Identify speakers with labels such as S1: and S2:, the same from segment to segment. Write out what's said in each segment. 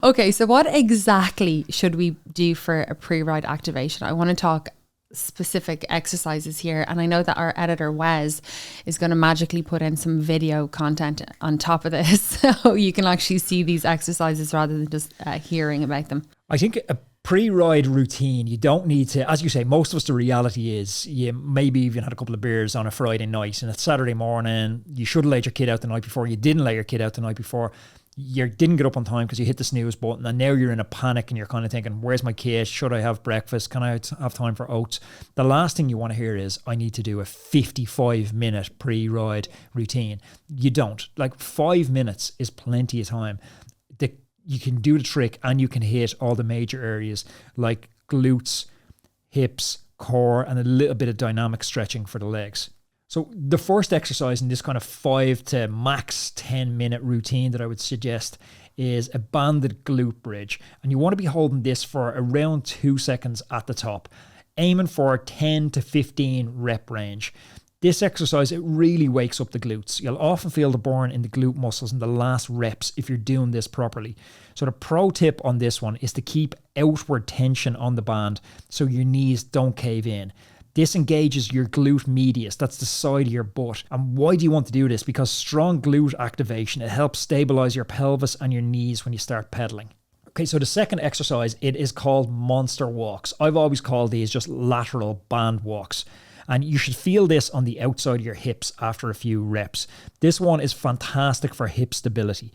S1: Okay, so what exactly should we do for a pre-ride activation? I want to talk specific exercises here, and I know that our editor Wes is going to magically put in some video content on top of this so you can actually see these exercises rather than just hearing about them.
S2: I think a pre-ride routine, you don't need to, as you say, most of us, the reality is you maybe even had a couple of beers on a Friday night and it's Saturday morning, you should have laid your kid out the night before, you didn't lay your kid out the night before, you didn't get up on time because you hit the snooze button, and now you're in a panic and you're kind of thinking, where's my kid? Should I have breakfast? Can I have time for oats? The last thing you want to hear is, I need to do a 55-minute pre-ride routine. You don't. Like 5 minutes is plenty of time. You can do the trick and you can hit all the major areas like glutes, hips, core, and a little bit of dynamic stretching for the legs. So the first exercise in this kind of 5 to max 10-minute routine that I would suggest is a banded glute bridge. And you want to be holding this for around 2 seconds at the top, aiming for 10 to 15 rep range. This exercise, it really wakes up the glutes. You'll often feel the burn in the glute muscles in the last reps if you're doing this properly. So the pro tip on this one is to keep outward tension on the band so your knees don't cave in. This engages your glute medius, that's the side of your butt. And why do you want to do this? Because strong glute activation, it helps stabilize your pelvis and your knees when you start pedaling. Okay, so the second exercise, it is called monster walks. I've always called these just lateral band walks. And you should feel this on the outside of your hips after a few reps. This one is fantastic for hip stability.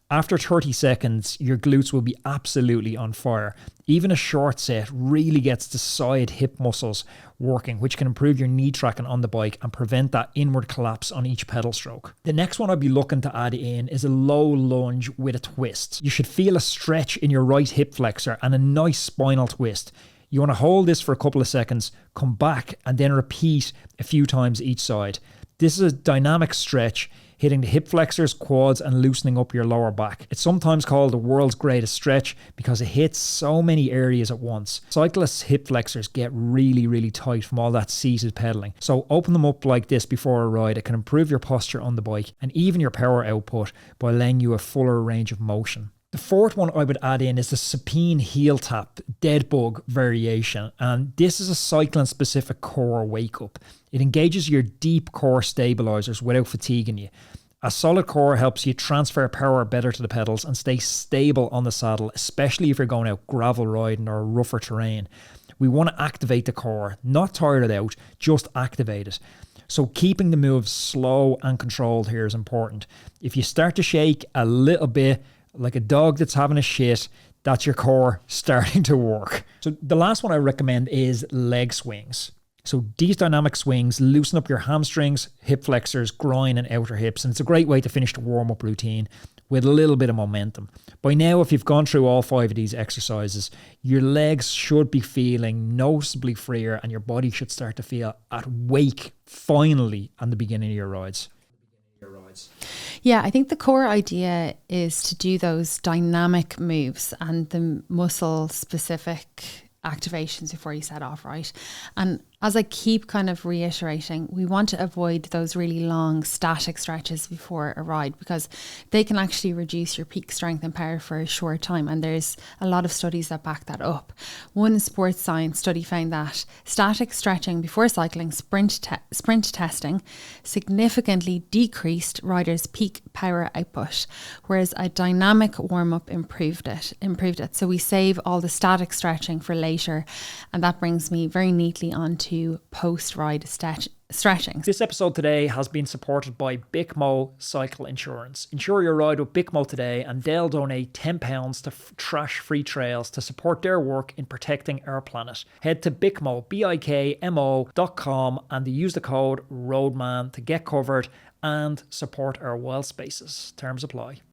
S2: After 30 seconds, your glutes will be absolutely on fire. Even a short set really gets the side hip muscles working, which can improve your knee tracking on the bike and prevent that inward collapse on each pedal stroke. The next one I'd be looking to add in is a low lunge with a twist. You should feel a stretch in your right hip flexor and a nice spinal twist. You want to hold this for a couple of seconds, come back, and then repeat a few times each side. This is a dynamic stretch, hitting the hip flexors, quads, and loosening up your lower back. It's sometimes called the world's greatest stretch because it hits so many areas at once. Cyclists' hip flexors get really, really tight from all that seated pedaling. So open them up like this before a ride. It can improve your posture on the bike and even your power output by allowing you a fuller range of motion. The fourth one I would add in is the supine heel tap dead bug variation. And this is a cycling specific core wake up. It engages your deep core stabilizers without fatiguing you. A solid core helps you transfer power better to the pedals and stay stable on the saddle, especially if you're going out gravel riding or rougher terrain. We want to activate the core, not tire it out, just activate it. So keeping the moves slow and controlled here is important. If you start to shake a little bit, like a dog that's having a shit, that's your core starting to work. So the last one I recommend is leg swings. So these dynamic swings loosen up your hamstrings, hip flexors, groin and outer hips. And it's a great way to finish the warm-up routine with a little bit of momentum. By now, if you've gone through all 5 of these exercises, your legs should be feeling noticeably freer and your body should start to feel at wake finally at the beginning of your rides.
S1: Yeah, I think the core idea is to do those dynamic moves and the muscle specific activations before you set off, right? And as I keep kind of reiterating, we want to avoid those really long static stretches before a ride because they can actually reduce your peak strength and power for a short time. And there's a lot of studies that back that up. One sports science study found that static stretching before cycling, sprint testing significantly decreased riders' peak power output, whereas a dynamic warm-up improved it. So we save all the static stretching for later. And that brings me very neatly on to post-ride stretching.
S2: This episode today has been supported by BICMO Cycle Insurance. Insure your ride with BICMO today and they'll donate £10 to Trash Free Trails to support their work in protecting our planet. Head to BICMO, BIKMO.com and use the code ROADMAN to get covered and support our wild spaces. Terms apply.